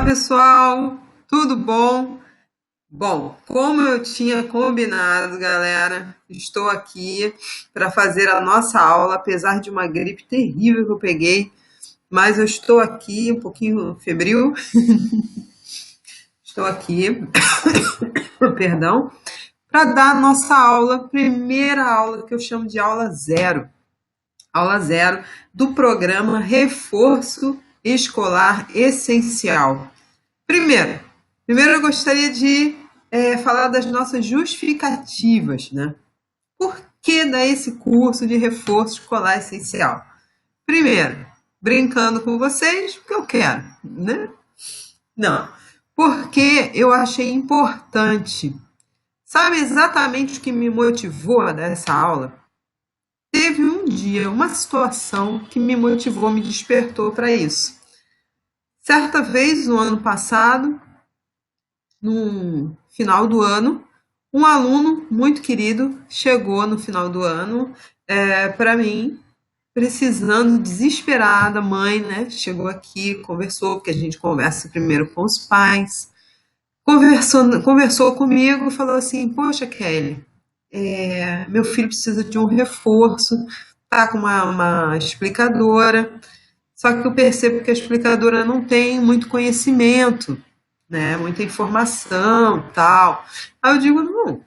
Pessoal, tudo bom? Bom, como eu tinha combinado, galera, estou aqui para fazer a nossa aula, apesar de uma gripe terrível que eu peguei, mas eu estou aqui um pouquinho febril, estou aqui, perdão, para dar a nossa aula, primeira aula que eu chamo de aula zero do programa Reforço Escolar Essencial. Primeiro, primeiro eu gostaria de falar das nossas justificativas, né? Por que dar esse curso de reforço escolar essencial? Primeiro, brincando com vocês, porque eu quero, né? Não, porque eu achei importante. Sabe exatamente o que me motivou a dar essa aula? Teve um dia, uma situação que me motivou, me despertou para isso. Certa vez, no ano passado, no final do ano, um aluno muito querido chegou no final do ano para mim, precisando, desesperada, mãe, né? Chegou aqui, conversou, porque a gente conversa primeiro com os pais, conversou comigo, falou assim: Poxa, Kelly, meu filho precisa de um reforço, tá com uma explicadora, só que eu percebo que a explicadora não tem muito conhecimento, né? Muita informação, tal. Aí eu digo, não,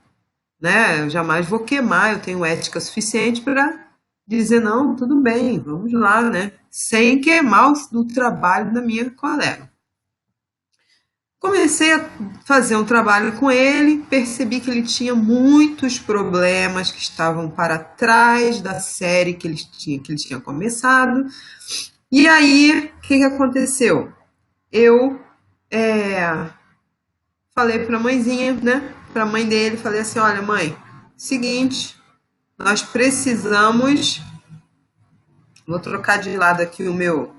né? Eu jamais vou queimar, eu tenho ética suficiente para dizer, não, tudo bem, vamos lá, né? Sem queimar o trabalho da minha colega. Comecei a fazer um trabalho com ele, percebi que ele tinha muitos problemas que estavam para trás da série que ele tinha começado. E aí, o que aconteceu? Eu falei para a mãezinha, né? Para a mãe dele, falei assim: olha, mãe, seguinte, nós precisamos. Vou trocar de lado aqui meu,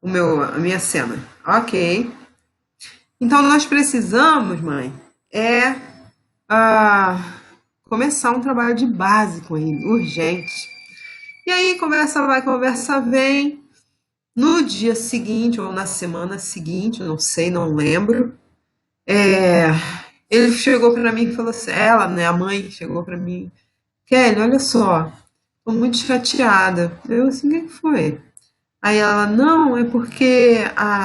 a minha cena. Ok. Então nós precisamos, mãe, ah, começar um trabalho de base com ele, urgente. E aí, conversa vai, conversa vem. No dia seguinte, ou na semana seguinte, não sei, não lembro, ele chegou para mim e falou assim, ela, né, a mãe, chegou para mim, Kelly, olha só, tô muito chateada. Eu assim, o que foi? Aí ela, não, é porque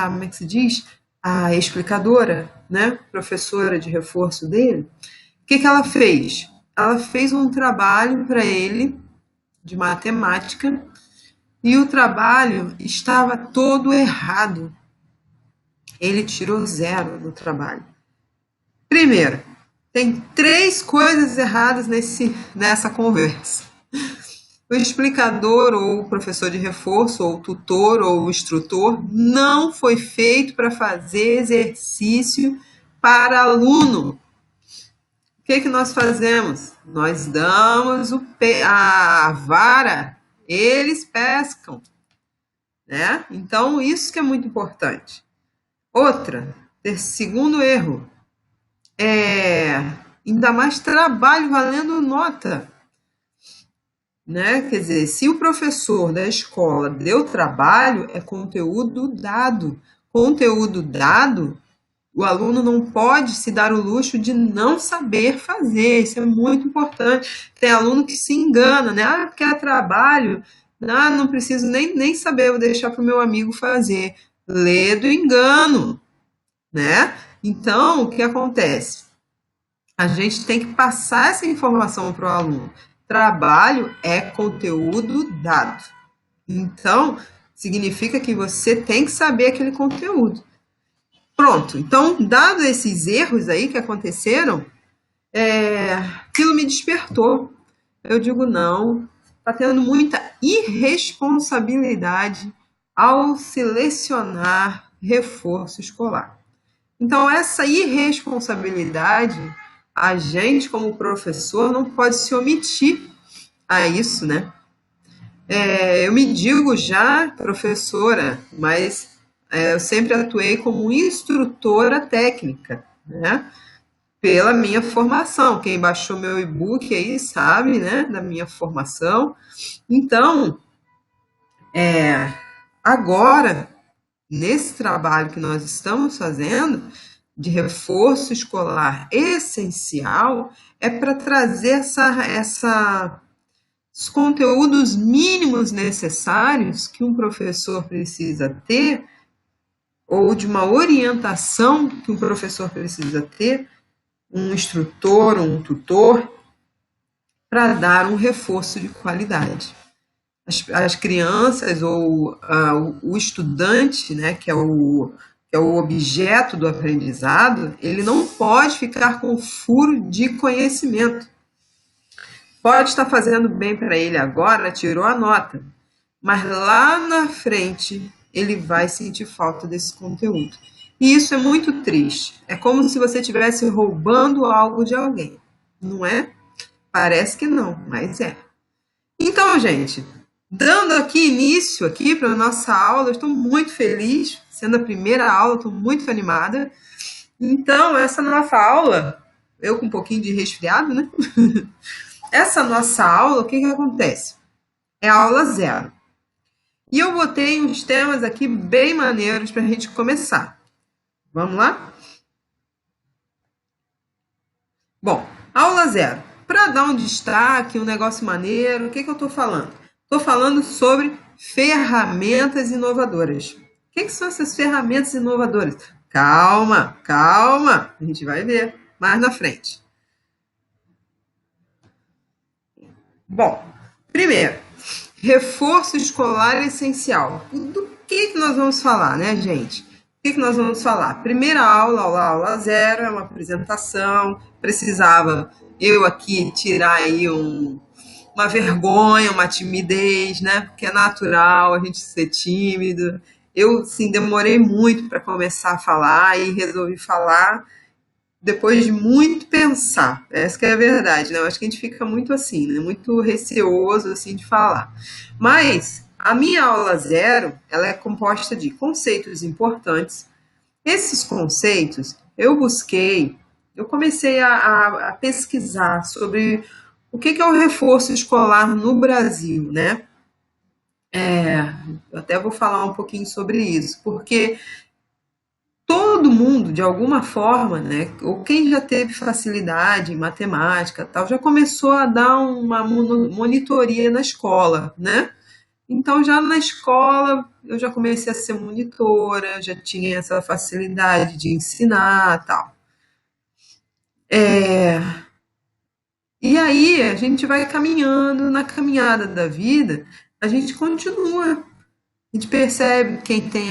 como é que se diz? A explicadora, né, professora de reforço dele, o que ela fez? Ela fez um trabalho para ele de matemática e o trabalho estava todo errado. Ele tirou zero no trabalho. Primeiro, tem três coisas erradas nessa conversa. O explicador ou o professor de reforço ou o tutor ou o instrutor não foi feito para fazer exercício para aluno. O que nós fazemos? Nós damos a vara, eles pescam, né? Então, isso que é muito importante. Segundo erro, ainda mais trabalho valendo nota. Né? Quer dizer, se o professor da escola deu trabalho, é conteúdo dado. Conteúdo dado, o aluno não pode se dar o luxo de não saber fazer. Isso é muito importante. Tem aluno que se engana, né? Porque é trabalho. Não preciso nem saber, vou deixar para o meu amigo fazer. Lê do engano, né? Então, o que acontece? A gente tem que passar essa informação para o aluno. Trabalho é conteúdo dado. Então, significa que você tem que saber aquele conteúdo. Pronto. Então, dado esses erros aí que aconteceram, aquilo me despertou. Eu digo, não, está tendo muita irresponsabilidade ao selecionar reforço escolar. Então, essa irresponsabilidade, a gente, como professor, não pode se omitir a isso, né? Eu me digo já professora, mas eu sempre atuei como instrutora técnica, né? Pela minha formação. Quem baixou meu e-book aí sabe, né? Da minha formação. Então, agora nesse trabalho que nós estamos fazendo, de reforço escolar essencial, é para trazer os conteúdos mínimos necessários que um professor precisa ter, ou de uma orientação que um professor precisa ter, um instrutor, um tutor, para dar um reforço de qualidade. As crianças ou o estudante, né, que é o objeto do aprendizado, ele não pode ficar com furo de conhecimento. Pode estar fazendo bem para ele agora, tirou a nota, mas lá na frente ele vai sentir falta desse conteúdo. E isso é muito triste. É como se você estivesse roubando algo de alguém, não é? Parece que não, mas é. Então, gente, dando aqui início aqui para a nossa aula, eu estou muito feliz, sendo a primeira aula, estou muito animada. Então, essa nossa aula, eu com um pouquinho de resfriado, né? Essa nossa aula, o que acontece? É a aula 0. E eu botei uns temas aqui bem maneiros para a gente começar. Vamos lá? Bom, aula 0. Para dar um destaque, um negócio maneiro, o que eu estou falando? Estou falando sobre ferramentas inovadoras. O que são essas ferramentas inovadoras? Calma, calma, a gente vai ver mais na frente. Bom, primeiro, reforço escolar essencial. Do que nós vamos falar, né, gente? O que nós vamos falar? Primeira aula 0, é uma apresentação. Precisava eu aqui tirar aí uma vergonha, uma timidez, né? Porque é natural a gente ser tímido. Eu, sim, demorei muito para começar a falar e resolvi falar depois de muito pensar. Essa que é a verdade, né? Eu acho que a gente fica muito assim, né? Muito receoso, assim, de falar. Mas a minha aula 0, ela é composta de conceitos importantes. Esses conceitos, eu comecei a pesquisar sobre o que é o reforço escolar no Brasil, né? Eu até vou falar um pouquinho sobre isso, porque todo mundo, de alguma forma, né, ou quem já teve facilidade em matemática, tal, já começou a dar uma monitoria na escola, né? Então, já na escola, eu já comecei a ser monitora, já tinha essa facilidade de ensinar, tal. E aí, a gente vai caminhando, na caminhada da vida, a gente continua. A gente percebe quem tem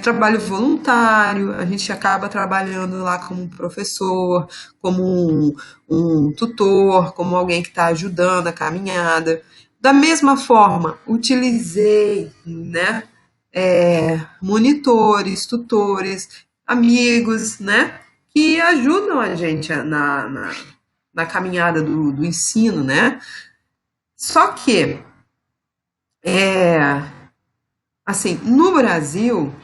trabalho voluntário, a gente acaba trabalhando lá como um professor, como um tutor, como alguém que está ajudando a caminhada. Da mesma forma, utilizei, né, monitores, tutores, amigos, né, que ajudam a gente na caminhada do ensino, né? Só que, assim, no Brasil,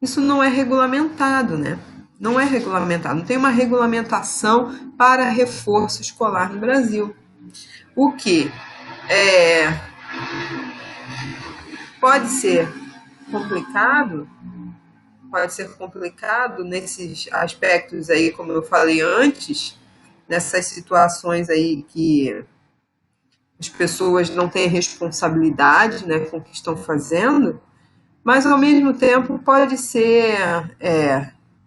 isso não é regulamentado, né? Não é regulamentado, não tem uma regulamentação para reforço escolar no Brasil. O que pode ser complicado, nesses aspectos aí, como eu falei antes, nessas situações aí que as pessoas não têm responsabilidade, né, com o que estão fazendo, mas ao mesmo tempo pode ser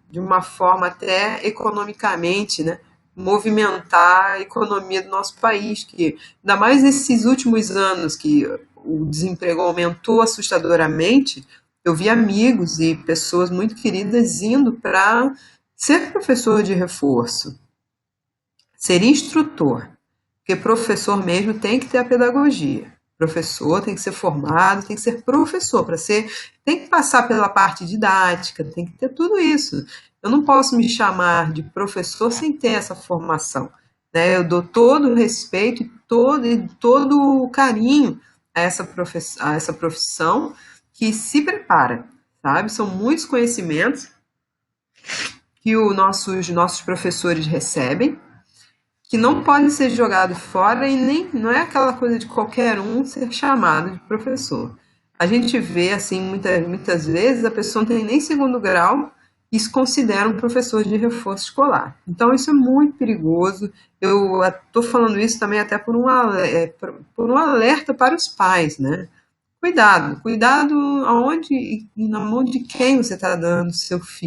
de uma forma até economicamente, né, movimentar a economia do nosso país, que ainda mais nesses últimos anos que o desemprego aumentou assustadoramente, eu vi amigos e pessoas muito queridas indo para ser professor de reforço, ser instrutor, porque professor mesmo tem que ter a pedagogia. Professor tem que ser formado, tem que ser professor, tem que passar pela parte didática, tem que ter tudo isso. Eu não posso me chamar de professor sem ter essa formação, né? Eu dou todo o respeito e todo o carinho a essa profissão que se prepara, sabe? São muitos conhecimentos que os nossos professores recebem, que não pode ser jogado fora e nem não é aquela coisa de qualquer um ser chamado de professor. A gente vê, assim, muitas vezes a pessoa não tem nem segundo grau e se considera um professor de reforço escolar. Então, isso é muito perigoso. Eu estou falando isso também até por um alerta para os pais, né? Cuidado, cuidado aonde e na mão de quem você está dando seu filho.